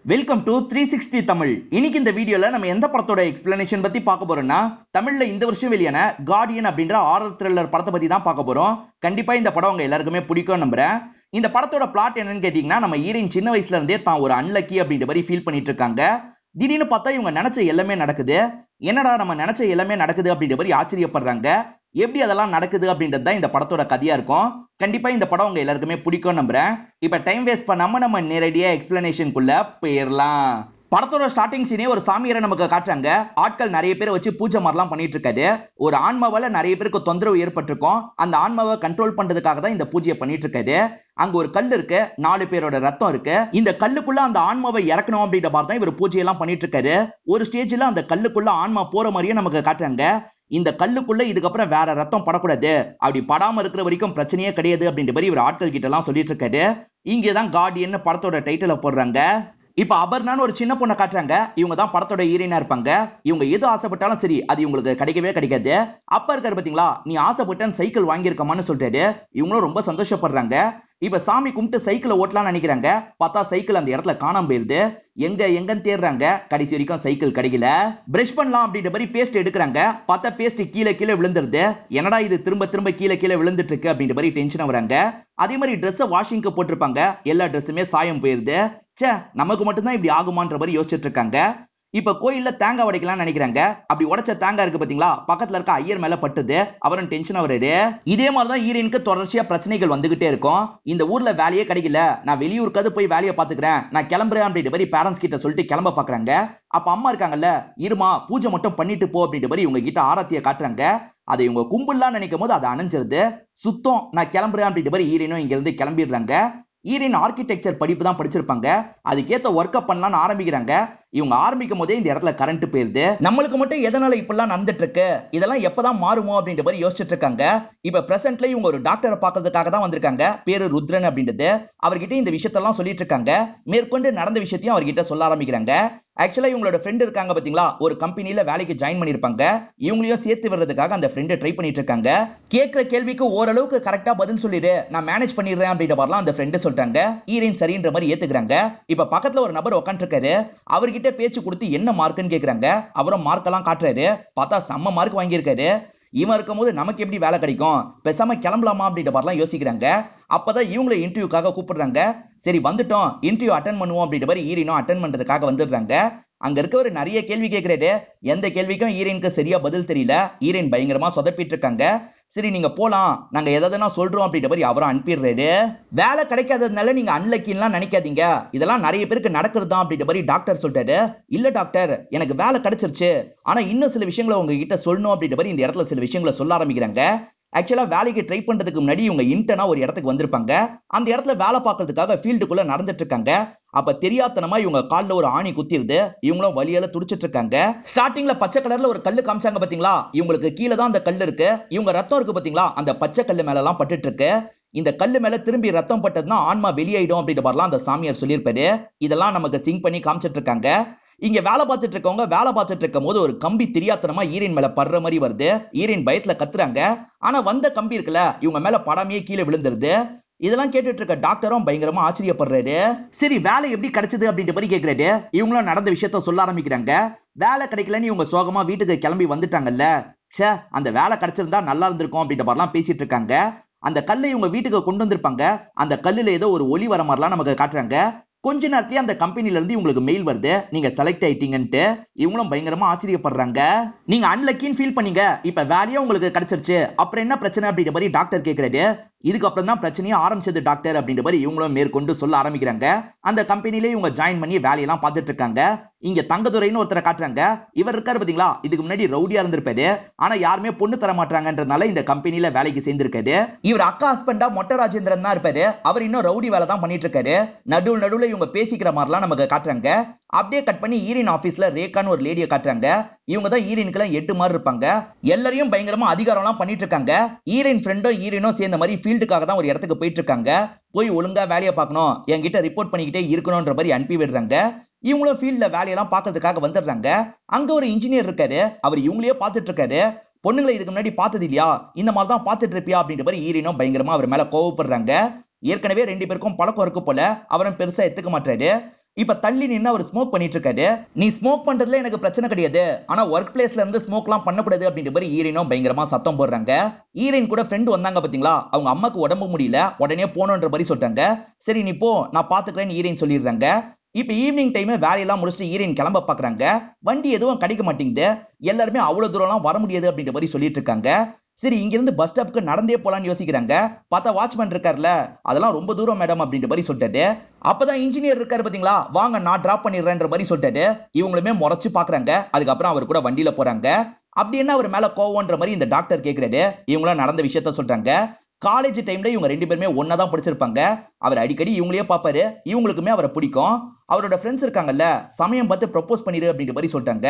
Welcome to 360 Tamil. இன்னைக்கு இந்த வீடியோல நம்ம எந்த படத்தோட எக்ஸ்பிளனேஷன் பத்தி பார்க்க போறோம்னா, தமிழ்ல இந்த வருஷம் வெளியான கார்டியன் அப்படின்ற ஹாரர் த்ரில்லர் படத்தை பத்தி தான் பார்க்க போறோம். கண்டிப்பா இந்த படம் உங்க எல்லாருக்குமே பிடிக்கும் நம்புறேன். இந்த படத்தோட பிளாட் என்னன்னு கேட்டீங்கன்னா, நம்ம ஹீரோயின் சின்ன வயசுல இருந்தே தான் ஒரு அன்லக்கி அப்படின்ற மாதிரி ஃபீல் பண்ணிட்டு இருக்காங்க. திடீர்னு பார்த்தா இவங்க நினைச்ச எல்லாமே நடக்குது. என்னடா நம்ம நினைச்ச எல்லாமே நடக்குது அப்படின்ற மாதிரி ஆச்சரியப்படுறாங்க. எப்படி அதெல்லாம் நடக்குது அப்படின்றது தான் இந்த படத்தோட கதையா இருக்கும். கண்டிப்பா இந்த படம் உங்க எல்லாருக்குமே பிடிக்கும் நம்புறேன். இப்ப டைம் வேஸ்ட் பண்ணாம நம்ம நேரடியா எக்ஸ்பிளனேஷனுக்குள்ள போயிடலாம். படத்தோட ஸ்டார்டிங் சீனே ஒரு சாமியாரை நமக்கு காட்டுறாங்க. ஆட்கள் நிறைய பேரை வச்சு பூஜை மாதிரிலாம் பண்ணிட்டு இருக்காரு. ஒரு ஆன்மாவால நிறைய பேருக்கு தொந்தரவு ஏற்பட்டிருக்கும். அந்த ஆன்மாவை கண்ட்ரோல் பண்றதுக்காக தான் இந்த பூஜையை பண்ணிட்டு இருக்காரு. அங்க ஒரு கல் இருக்கு, 4 பேரோட ரத்தம் இருக்கு. இந்த கல்லுக்குள்ள அந்த ஆன்மாவை இறக்கணும் அப்படின்ற மாதிரி தான் இவர் பூஜையெல்லாம் பண்ணிட்டு இருக்காரு. ஒரு ஸ்டேஜ்ல அந்த கல்லுக்குள்ள ஆன்மா போற மாதிரியே நமக்கு காட்டுறாங்க. இந்த கல்லுக்குள்ள இதுக்கப்புறம் வேற ரத்தம் படக்கூடாது, அப்படி படாம இருக்கிற வரைக்கும் பிரச்சனையே கிடையாது அப்படின்ற மாதிரி இவர் ஆட்கள் கிட்ட எல்லாம் சொல்லிட்டு இருக்காரு. இங்கதான் கார்டியன் படத்தோட டைட்டில போடுறாங்க. இப்ப அபர்ணான்னு ஒரு சின்ன பொண்ணை காட்டுறாங்க. இவங்க தான் படத்தோட ஹீரோயினா இருப்பாங்க. இவங்க எது ஆசைப்பட்டாலும் சரி அது இவங்களுக்கு கிடைக்கவே கிடைக்காது. அப்ப இருக்காரு பாத்தீங்களா, நீ ஆசைப்பட்டேன் சைக்கிள் வாங்கியிருக்கமான்னு சொல்லிட்டாரு. இவங்களும் ரொம்ப சந்தோஷப்படுறாங்க. இப்ப சாமி கும்பிட்டு சைக்கிளை ஓட்டலாம்னு நினைக்கிறாங்க. பார்த்தா சைக்கிள் அந்த இடத்துல காணாம போயிருது. எங்கன்னு தேடுறாங்க. கடைசி வரைக்கும் சைக்கிள் கிடைக்கல. பிரஷ் பண்ணலாம் அப்படின்ற மாதிரி பேஸ்ட் எடுக்கிறாங்க. பார்த்தா பேஸ்ட் கீழே விழுந்துருது. என்னடா இது திரும்ப கீழே விழுந்துட்டு இருக்கு அப்படின்ற மாதிரி டென்ஷன் வராங்க. அதே மாதிரி ட்ரெஸ் வாஷிங்க்கு போட்டிருப்பாங்க. எல்லா ட்ரெஸ்ஸுமே சாயம் போயிருது. சே, நமக்கு மட்டும்தான் இப்படி ஆகுமான்ற மாதிரி யோசிச்சுட்டு இருக்காங்க. இப்ப கோயில்ல தேங்காய் உடைக்கலாம் நினைக்கிறாங்க. அப்படி உடைச்ச தேங்காய் இருக்கு பாத்தீங்களா, பக்கத்துல இருக்க ஐயர் மேல பட்டுது. அவரும் டென்ஷன் ஆகுறாரு. இதே மாதிரிதான் ஹீரோயினுக்கு தொடர்ச்சியா பிரச்சனைகள் வந்துகிட்டே இருக்கும். இந்த ஊர்ல வேலையே கிடைக்கல, நான் வெளியூருக்காவது போய் வேலையை பாத்துக்கிறேன், நான் கிளம்புறேன் அப்படின்ற மாதிரி பேரண்ட்ஸ் கிட்ட சொல்லிட்டு கிளம்ப பாக்குறாங்க. அப்ப அம்மா இருக்காங்கல்ல, இருமா பூஜை மட்டும் பண்ணிட்டு போ அப்படின்ற மாதிரி இவங்க கிட்ட ஆராத்திய காட்டுறாங்க. அதை இவங்க கும்பிடலாம் நினைக்கும் போது அதை அணைஞ்சிருது. சுத்தம் நான் கிளம்புறேன் அப்படின்ற மாதிரி ஹீரோயினும் இங்க இருந்து கிளம்பிடுறாங்க. ஹீரோயின் ஆர்கிடெக்சர் படிப்பு தான் படிச்சிருப்பாங்க. அதுக்கேத்த ஒர்க் அப் பண்ணலாம்னு ஆரம்பிக்கிறாங்க. இவங்க ஆரம்பிக்கும் போதே இந்த இடத்துல கரண்ட் போயிருது. நம்மளுக்கு மட்டும் எதனால இப்பெல்லாம் நடந்துட்டு இருக்கு, இதெல்லாம் எப்பதான் மாறுமோ அப்படின்ற மாதிரி யோசிச்சுட்டு இருக்காங்க. இப்ப பிரசன்ட்ல இவங்க ஒரு டாக்டரை பார்க்கறதுக்காக தான் வந்திருக்காங்க. பேரு ருத்ரன் அப்படின்றது. அவர்கிட்ட இந்த விஷயத்தெல்லாம் சொல்லிட்டு இருக்காங்க. மேற்கொண்டு நடந்த விஷயத்தையும் அவர்கிட்ட சொல்ல ஆரம்பிக்கிறாங்க. ஆக்சுவலா இவங்களோட ஃப்ரெண்ட் இருக்காங்க பாத்தீங்களா, ஒரு கம்பெனில வேலைக்கு ஜாயின் பண்ணிருப்பாங்க. இவங்களையும் சேர்த்து வர்றதுக்காக அந்த ஃப்ரெண்ட் ட்ரை பண்ணிட்டு இருக்காங்க. கேட்கிற கேள்விக்கு ஓரளவுக்கு கரெக்டா பதில் சொல்லிடு, நான் மேனேஜ் பண்ணிடுறேன் அப்படின்ற மாதிரிலாம் அந்த ஃப்ரெண்ட் சொல்லிட்டாங்க. ஹீரோயின் சரின்ற மாதிரி ஏத்துக்கிறாங்க. இப்ப பக்கத்துல ஒரு நபர் உட்காந்து இருக்காரு. அவர்கிட்ட பேச்சு கொடுத்து என்ன மார்க்னு கேக்குறாங்க. அவரும் மார்க் எல்லாம் காட்டுறாரு. பார்த்தா செம்ம மார்க் வாங்கியிருக்காரு. இவன் இருக்கும்போது நமக்கு எப்படி வேலை கிடைக்கும், பேசாம கிளம்பலாமா அப்படின்ற மாதிரிலாம் யோசிக்கிறாங்க. அப்பதான் இவங்களை இன்டர்வியூக்காக கூப்பிடுறாங்க. சரி வந்துட்டோம், இன்டர்வியூ அட்டன் பண்ணுவோம் அப்படின்ற மாதிரி ஹீரோயினும் அட்டன் பண்றதுக்காக வந்துடுறாங்க. அங்க இருக்கவர் நிறைய கேள்வி கேட்கிறாரு. எந்த கேள்விக்கும் ஹீரோயினுக்கு சரியா பதில் தெரியல. ஹீரோயின் பயங்கரமா சொதப்பிட்டு இருக்காங்க. சரி நீங்க போலாம், நாங்க எதாவது சொல்றோம் அப்படின்ற மாதிரி அவரும் அனுப்பிடுறாரு. வேலை கிடைக்காததுனால நீங்க அன்லக்கின்லாம் நினைக்காதீங்க, இதெல்லாம் நிறைய பேருக்கு நடக்கிறது தான் அப்படின்ற மாதிரி டாக்டர் சொல்லிட்டாரு. இல்ல டாக்டர், எனக்கு வேலை கிடைச்சிருச்சு, ஆனா இன்னும் சில விஷயங்களை உங்ககிட்ட சொல்லணும் அப்படின்ற மாதிரி இந்த இடத்துல சில விஷயங்களை சொல்ல ஆரம்பிக்கிறாங்க. ஆக்சுவலா வேலைக்கு ட்ரை பண்றதுக்கு முன்னாடி இவங்க இன்டர்னா ஒரு இடத்துக்கு வந்திருப்பாங்க. அந்த இடத்துல வேலை பார்க்கறதுக்காக ஃபீல்டுக்குள்ள நடந்துட்டு இருக்காங்க. அப்ப தெரியாதனமா இவங்க கால்ல ஒரு ஆணி குத்திருது. இவங்களும் வலியால துடிச்சிட்டு இருக்காங்க. ஸ்டார்டிங்ல பச்சை கலர்ல ஒரு கல்லு காமிச்சாங்க பாத்தீங்களா, இவங்களுக்கு கீழே தான் அந்த கல்லு இருக்கு. இவங்க ரத்தம் இருக்கு பாத்தீங்களா, அந்த பச்சை கல்லு மேல எல்லாம் பட்டுட்டு இருக்கு. இந்த கல்லு மேல திரும்பி ரத்தம் பட்டதுன்னா ஆன்மா வெளியாயிடும் அப்படின்ற மாதிரிலாம் அந்த சாமியார் சொல்லியிருப்பாரு. இதெல்லாம் நமக்கு சிங்க் பண்ணி காமிச்சிட்டு இருக்காங்க. இங்க வேலை பார்த்துட்டு இருக்கவங்க வேலை பார்த்துட்டு இருக்கும் போது ஒரு கம்பி தெரியாதனமா ஹீரோயின் மேல படுற மாதிரி வருது. ஹீரோயின் பயத்துல கத்துறாங்க. ஆனா வந்த கம்பி இருக்குல்ல, இவங்க மேல படாமையே கீழே விழுந்துருது. இதெல்லாம் கேட்டுட்டு இருக்க டாக்டரும் பயங்கரமா ஆச்சரியப்படுறாரு. சரி வேலை எப்படி கிடைச்சது அப்படின்ற மாதிரி கேக்குறாரு. இவங்களும் நடந்த விஷயத்த சொல்ல ஆரம்பிக்கிறாங்க. வேலை கிடைக்கலன்னு இவங்க சோகமா வீட்டுக்கு கிளம்பி வந்துட்டாங்கல்ல, ச்சே அந்த வேலை கிடைச்சிருந்தா நல்லா இருந்திருக்கும் அப்படின்ற மாதிரிலாம் பேசிட்டு இருக்காங்க. அந்த கல்லை இவங்க வீட்டுக்கு கொண்டு வந்திருப்பாங்க. அந்த கல்லுல ஏதோ ஒரு ஒளி வர மாதிரிலாம் நமக்கு காட்டுறாங்க. கொஞ்ச நேரத்தையே அந்த கம்பெனில இருந்து உங்களுக்கு மெயில் வருது, நீங்க செலக்ட் ஆயிட்டீங்கன்ட்டு. இவங்களும் பயங்கரமா ஆச்சரியப்படுறாங்க. நீங்க அன்லக்கின்னு ஃபீல் பண்ணீங்க, இப்ப வேலையா உங்களுக்கு கிடைச்சிருச்சு, அப்புறம் என்ன பிரச்சனை அப்படின்ற மாதிரி டாக்டர் கேக்குறாரு. இதுக்கப்புறம் தான் பிரச்சனையே ஆரம்பிச்சது டாக்டர் அப்படின்ற மாதிரி இவங்களும் மேற்கொண்டு சொல்ல ஆரம்பிக்கிறாங்க. அந்த கம்பெனிலே இவங்க ஜாயின் பண்ணி வேலையெல்லாம் பார்த்துட்டு இருக்காங்க. இங்க தங்கதுரைன்னு ஒருத்தரை காட்டுறாங்க. இவர் இருக்காரு பாத்தீங்களா, இதுக்கு முன்னாடி ரவுடியா இருந்திருப்பாரு. ஆனா யாருமே பொண்ணு தர மாட்டாங்கன்றதுனால இந்த கம்பெனில வேலைக்கு சேர்ந்திருக்காரு. இவர் அக்கா ஹஸ்பண்டா மொட்டை ராஜேந்திரன் தான் இருப்பாரு. அவர் இன்னும் ரவுடி வேலை தான் பண்ணிட்டு இருக்காரு. நடுவுல இவங்க பேசிக்கிற மாதிரிலாம் நமக்கு காட்டுறாங்க. அப்படியே கட் பண்ணி ஹீரோயின் ஆபீஸ்ல ரேகான்னு ஒரு லேடியை காட்டுறாங்க. இவங்க தான் ஹீரோயினுக்கு 8 மாதிரி இருப்பாங்க. எல்லாரையும் பயங்கரமா அதிகாரம்லாம் பண்ணிட்டு இருக்காங்க. ஹீரோயின் ஃப்ரெண்டும் ஹீரோயினும் சேர்ந்த மாதிரி ஃபீல்டுக்காக தான் ஒரு இடத்துக்கு போயிட்டு இருக்காங்க. போய் ஒழுங்கா வேலையை பார்க்கணும், என்கிட்ட ரிப்போர்ட் பண்ணிக்கிட்டே இருக்கணும்ன்ற மாதிரி அனுப்பி விடுறாங்க. இவங்களும் ஃபீல்ட்ல வேலையெல்லாம் பார்க்கறதுக்காக வந்துடுறாங்க. அங்க ஒரு இன்ஜினியர் இருக்காரு. அவர் இவங்களையே பார்த்துட்டு இருக்காரு. பொண்ணுங்களை இதுக்கு முன்னாடி பார்த்தது இல்லையா, இந்த மாதிரி தான் பார்த்துட்டு இருப்பியா அப்படின்ற மாதிரி ஹீரோயினும் பயங்கரமா அவர் மேல கோவப்படுறாங்க. ஏற்கனவே 2 பேருக்கும் பழக்கம் இருக்கு போல. அவரும் பெருசா எடுத்துக்க மாட்டாரு. இப்ப தள்ளி நின்னு அவர் ஸ்மோக் பண்ணிட்டு இருக்காரு. நீ ஸ்மோக் பண்றதுல எனக்கு பிரச்சனை கிடையாது, ஆனா ஒர்க் பிளேஸ்ல இருந்து ஸ்மோக்லாம் பண்ணக்கூடாது அப்படின்ற மாதிரி ஹீரோயினும் பயங்கரமா சத்தம் போடுறாங்க. ஹீரோயின் கூட ஃப்ரெண்ட் வந்தாங்க பாத்தீங்களா, அவங்க அம்மாக்கு உடம்பு முடியல, உடனே போகணுன்ற மாதிரி சொல்றாங்க. சரி நீ போ, நான் பாத்துக்கிறேன்னு ஹீரோயின் சொல்லிடுறாங்க. இப்ப ஈவினிங் டைம் வேலையெல்லாம் முடிச்சுட்டு ஹீரோயின் கிளம்ப பாக்குறாங்க. வண்டி எதுவும் கிடைக்க மாட்டேங்குது. எல்லாருமே அவ்வளவு தூரம்லாம் வர முடியாது அப்படின்ற மாதிரி சொல்லிட்டு இருக்காங்க. சரி இங்க இருந்து பஸ் ஸ்டாப்க்கு நடந்தே போலான்னு யோசிக்கிறாங்க. பார்த்தா வாட்ச்மேன் இருக்கார்ல, அதெல்லாம் ரொம்ப தூரம் மேடம் அப்படின்ற மாதிரி சொல்லிட்டாரு. அப்பதான் இன்ஜினியர் இருக்காரு பாத்தீங்களா, வாங்க நான் டிராப் பண்ணிடுறேன்ற மாதிரி சொல்லிட்டாரு. இவங்களுமே முறைச்சு பாக்குறாங்க. அதுக்கப்புறம் அவர் கூட வண்டியில போறாங்க. அப்படி என்ன அவர் மேல கோவம்ன்ற மாதிரி இந்த டாக்டர் கேக்குறாரு. இவங்களும் நடந்த விஷயத்த சொல்றாங்க. காலேஜ் டைம்ல இவங்க ரெண்டு பேருமே ஒன்னா தான் படிச்சிருப்பாங்க. அவர் அடிக்கடி இவங்களையே பாப்பாரு. இவங்களுக்குமே அவரை பிடிக்கும். அவரோட ஃப்ரெண்ட்ஸ் இருக்காங்கல்ல, சமயம் பார்த்து ப்ரப்போஸ் பண்ணிரு அப்படின்ற மாதிரி சொல்லிட்டாங்க.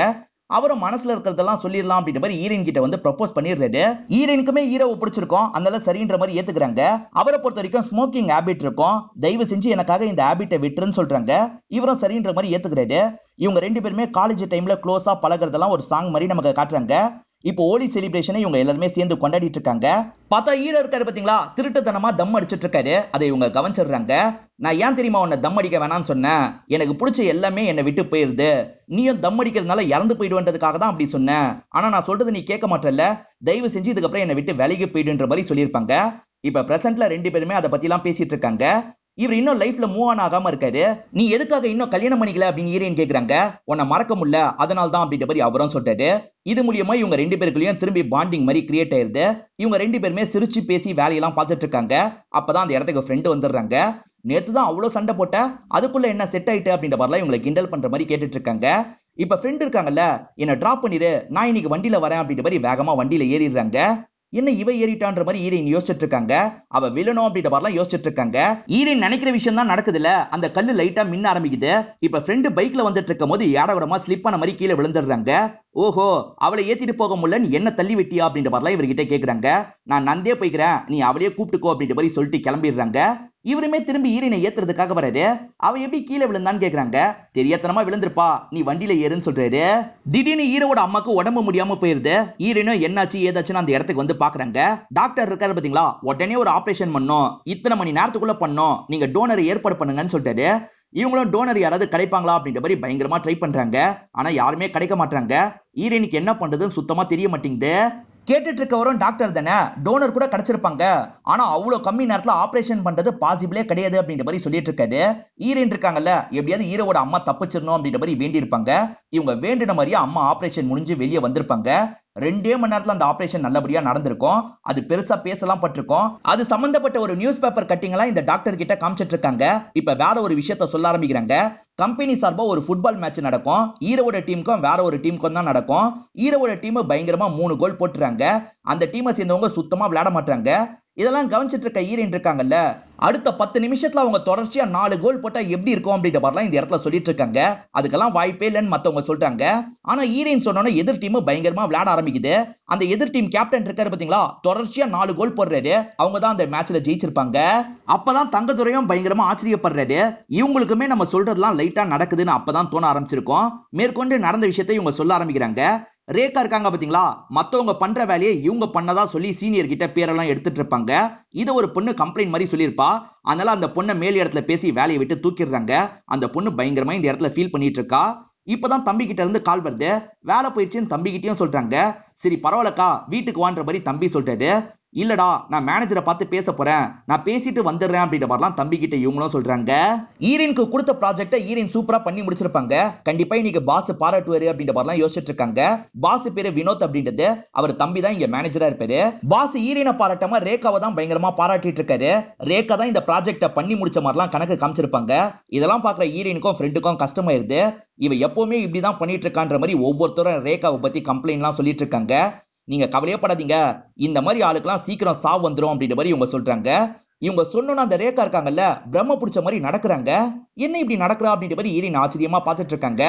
அவரும் மனசுல இருக்கிறதெல்லாம் சொல்லிடலாம் அப்படின்ற மாதிரி ஹீரோயின் கிட்ட வந்து ப்ரப்போஸ் பண்ணிடுறாரு. ஹீரோயினுக்குமே ஹீரோவை பிடிச்சிருக்கும், அதனால சரின்ற மாதிரி ஏத்துக்கிறாங்க. அவரை பொறுத்த வரைக்கும் ஸ்மோக்கிங் ஹேபிட் இருக்கும். தயவு செஞ்சு எனக்காக இந்த ஹேபிட்டை விட்டுருன்னு சொல்றாங்க. இவரும் சரின்ற மாதிரி ஏத்துக்கிறாரு. இவங்க ரெண்டு பேருமே காலேஜ் டைம்ல க்ளோஸா பழகிறதெல்லாம் ஒரு சாங் மாதிரி நமக்கு காட்டுறாங்க. இப்போ ஹோலி செலிப்ரேஷனை இவங்க எல்லாருமே சேர்ந்து கொண்டாடிட்டு இருக்காங்க. பார்த்தா ஹீரோ இருக்காரு பாத்தீங்களா, திருட்டுத்தனமா தம் அடிச்சிட்டு இருக்காரு. அதை இவங்க கவனிச்சிடுறாங்க. நான் ஏன் தெரியுமா உன்னை தம் அடிக்க வேணாம்னு சொன்னேன், எனக்கு பிடிச்ச எல்லாமே என்னை விட்டு போயிருது, நீயும் தம் அடிக்கிறதுனால இறந்து போயிடுன்றதுக்காக தான் அப்படி சொன்னேன். ஆனா நான் சொல்றது நீ கேட்க மாட்டேல்ல, தயவு செஞ்சு இதுக்கப்புறம் என்னை விட்டு விலகி போயிடுன்ற மாதிரி சொல்லியிருப்பாங்க. இப்ப பிரசன்ட்ல ரெண்டு பேருமே அதை பத்தி எல்லாம் பேசிட்டு இருக்காங்க. இவர் இன்னும் லைஃப்ல மூவ் ஆன் ஆகாம இருக்காரு. நீ எதுக்காக இன்னும் கல்யாணம் பண்ணிக்கல அப்படின்னு ஹீரோயின் கேக்குறாங்க. உன்னை மறக்க முடியல, அதனால தான் அப்படின்ற மாதிரி அவரும் சொல்லிட்டாரு. இது மூலியமா இவங்க ரெண்டு பேருக்குள்ளயும் திரும்பி பாண்டிங் மாதிரி கிரியேட் ஆயிருது. இவங்க ரெண்டு பேருமே சிரிச்சு பேசி வேலையெல்லாம் பார்த்துட்டு இருக்காங்க. அப்பதான் அந்த இடத்துக்கு ஃப்ரெண்டு வந்துடுறாங்க. நேத்து தான் அவ்வளவு சண்டை போட்ட, அதுக்குள்ள என்ன செட் ஆயிட்டு அப்படின்ற மாதிரிலாம் இவங்களை கிண்டல் பண்ற மாதிரி கேட்டுட்டு இருக்காங்க. இப்ப ஃப்ரெண்ட் இருக்காங்கல்ல, என்ன டிராப் பண்ணிரு, நான் இன்னைக்கு வண்டியில வரேன் அப்படின்ற மாதிரி வேகமா வண்டியில ஏறிடுறாங்க. என்ன இவ ஏறிட்டான்ற மாதிரி ஹீரோயின் யோசிச்சுட்டு இருக்காங்க. அவ வில்லனும் அப்படின்ற மாதிரிலாம் யோசிச்சுட்டு இருக்காங்க. ஹீரோயின் நினைக்கிற விஷயம் தான் நடக்குதுல, அந்த கல்லு லைட்டா மின்ன ஆரம்பிக்குது. இப்ப ஃப்ரெண்டு பைக்ல வந்துட்டு இருக்கும் போது யாரவிடமா ஸ்லிப் ஆன மாதிரி கீழே விழுந்துடுறாங்க. ஓஹோ, அவளை ஏத்திட்டு போக முடியல, நீ என்ன தள்ளி வெட்டியா அப்படின்ற மாதிரிலாம் இவர்கிட்ட கேக்குறாங்க. நான் நந்தே போய்க்கிறேன், நீ அவளையே கூப்பிட்டுக்கோ அப்படின்ற மாதிரி சொல்லிட்டு கிளம்பிடுறாங்க. இவருமே திரும்பி ஹீரோயினை ஏத்துறதுக்காக வராரு. அவ எப்படி கீழே விழுந்தான்னு கேக்குறாங்க. தெரியாதனமா விழுந்திருப்பா, நீ வண்டியில ஏறுன்னு சொல்றாரு. திடீர்னு ஹீரோட அம்மாக்கு உடம்பு முடியாம போயிருது. ஹீரோயினும் என்னாச்சு ஏதாச்சுன்னு அந்த இடத்துக்கு வந்து பாக்குறாங்க. டாக்டர் இருக்காரு பாத்தீங்களா, உடனே ஒரு ஆபரேஷன் பண்ணோம், இத்தனை மணி நேரத்துக்குள்ள பண்ணோம், நீங்க டோனர் ஏற்பாடு பண்ணுங்கன்னு சொல்லிட்டாரு. இவங்களும் டோனர் யாராவது கிடைப்பாங்களா அப்படின்ற மாதிரி பயங்கரமா ட்ரை பண்றாங்க. ஆனா யாருமே கிடைக்க மாட்டாங்க. ஹீரோயினுக்கு என்ன பண்றதுன்னு சுத்தமா தெரிய மாட்டேங்குது. கேட்டுட்டு இருக்கவரும் டாக்டர் தானே, டோனர் கூட கிடைச்சிருப்பாங்க, ஆனா அவ்வளவு கம்மி நேரத்துல ஆபரேஷன் பண்றது பாசிபிளே கிடையாது அப்படின்ற மாதிரி சொல்லிட்டு இருக்காரு. ஹீரோயின் இருக்காங்கல்ல, எப்படியாவது ஹீரோவோட அம்மா தப்பிச்சிடணும் அப்படின்ற மாதிரி வேண்டி இருப்பாங்க. இவங்க வேண்டின மாதிரியே அம்மா ஆபரேஷன் முடிஞ்சு வெளியே வந்திருப்பாங்க. 2 மணி நேரத்துல அந்த ஆபரேஷன் நல்லபடியா நடந்திருக்கும். அது பெருசா பேசலாம் பட்டிருக்கும். அது சம்பந்தப்பட்ட ஒரு நியூஸ் பேப்பர் கட்டிங் எல்லாம் இந்த டாக்டர் கிட்ட காமிச்சிட்டு இருக்காங்க. இப்ப வேற ஒரு விஷயத்த சொல்ல ஆரம்பிக்கிறாங்க. கம்பெனி சார்பா ஒரு ஃபுட்பால் மேட்ச் நடக்கும். ஹீரோவோட டீமுக்கும் வேற ஒரு டீமுக்கும் தான் நடக்கும். ஹீரோவோட டீம் பயங்கரமா 3 கோல் போட்டுறாங்க. அந்த டீமை சேர்ந்தவங்க சுத்தமா விளையாட மாட்டாங்க. இதெல்லாம் கவனிச்சிட்டு இருக்க ஹீரோயின் இருக்காங்கல்ல, அடுத்த 10 நிமிஷத்துல அவங்க தொடர்ச்சியா 4 கோல் போட்டா எப்படி இருக்கும் அப்படின்ற மாதிரிலாம் இந்த இடத்துல சொல்லிட்டு இருக்காங்க. அதுக்கெல்லாம் வாய்ப்பே இல்லைன்னு மத்தவங்க சொல்றாங்க. ஆனா ஹீரோயின் சொன்னோட எதிர் டீம் பயங்கரமா விளையாட ஆரம்பிக்குது. அந்த எதிர் டீம் கேப்டன் இருக்காரு பாத்தீங்களா, தொடர்ச்சியா 4 கோல் போடுறாரு. அவங்க தான் அந்த மேட்ச்ல ஜெயிச்சிருப்பாங்க. அப்பதான் தங்கதுரையும் பயங்கரமா ஆச்சரியப்படுறாரு. இவங்களுக்குமே நம்ம சொல்றதெல்லாம் லைட்டா நடக்குதுன்னு அப்பதான் தோண ஆரம்பிச்சிருக்கோம். மேற்கொண்டு நடந்த விஷயத்தை இவங்க சொல்ல ஆரம்பிக்கிறாங்க. ரேகா இருக்காங்க பாத்தீங்களா, மத்தவங்க பண்ற வேலையை இவங்க பண்ணதா சொல்லி சீனியர் கிட்ட பேரெல்லாம் எடுத்துட்டு இருப்பாங்க. இத ஒரு பொண்ணு கம்ப்ளைண்ட் மாதிரி சொல்லியிருப்பா. அதனால அந்த பொண்ணை மேல் இடத்துல பேசி வேலையை விட்டு தூக்கிடுறாங்க. அந்த பொண்ணு பயங்கரமா இந்த இடத்துல ஃபீல் பண்ணிட்டு இருக்கா. இப்பதான் தம்பி கிட்ட இருந்து கால் வருது. வேலை போயிடுச்சுன்னு தம்பி கிட்டயும் சொல்றாங்க. சரி பரவாயில்லக்கா, வீட்டுக்கு வான்ற மாதிரி தம்பி சொல்றாரு. இல்லடா, நான் மேனேஜரை பார்த்து பேச போறேன், நான் பேசிட்டு வந்துடுறேன் அப்படின்ற மாதிரிலாம் தம்பி கிட்ட இவங்களும் சொல்றாங்க. ஹீரோயினுக்கு கொடுத்த ப்ராஜெக்ட்டை ஹீரோயின் சூப்பரா பண்ணி முடிச்சிருப்பாங்க. கண்டிப்பா இன்னைக்கு பாஸ் பாராட்டுவாரு அப்படின்ற மாதிரிலாம் யோசிச்சுட்டு இருக்காங்க. பாஸ் பேரு வினோத் அப்படின்றது, அவர் தம்பி தான் இங்க மேனேஜரா இருப்பாரு. பாஸ் ஹீரோயினை பாராட்டாம ரேகாவை தான் பயங்கரமா பாராட்டிட்டு இருக்காரு. ரேகா தான் இந்த ப்ராஜெக்ட்டை பண்ணி முடிச்ச மாதிரிலாம் கணக்கு காமிச்சிருப்பாங்க. இதெல்லாம் பாக்குற ஹீரோயினுக்கும் ஃப்ரெண்டுக்கும் கஷ்டமாயிருது. இவ எப்பவுமே இப்படிதான் பண்ணிட்டு இருக்கான்ற மாதிரி ஒவ்வொருத்தரும் ரேகாவை பத்தி கம்ப்ளைண்ட் எல்லாம் சொல்லிட்டு இருக்காங்க. நீங்க கவலையப்படாதீங்க, இந்த மாதிரி ஆளுக்கெல்லாம் சீக்கிரம் சாவு வந்துரும் அப்படின்ற மாதிரி இவங்க சொல்றாங்க. இவங்க சொன்னோன்னா அந்த ரேகா இருக்காங்கல்ல, பிரம்ம பிடிச்ச மாதிரி நடக்கிறாங்க. என்ன இப்படி நடக்கிறா அப்படின்ற மாதிரி ஹீரோயின் ஆச்சரியமா பார்த்துட்டு இருக்காங்க.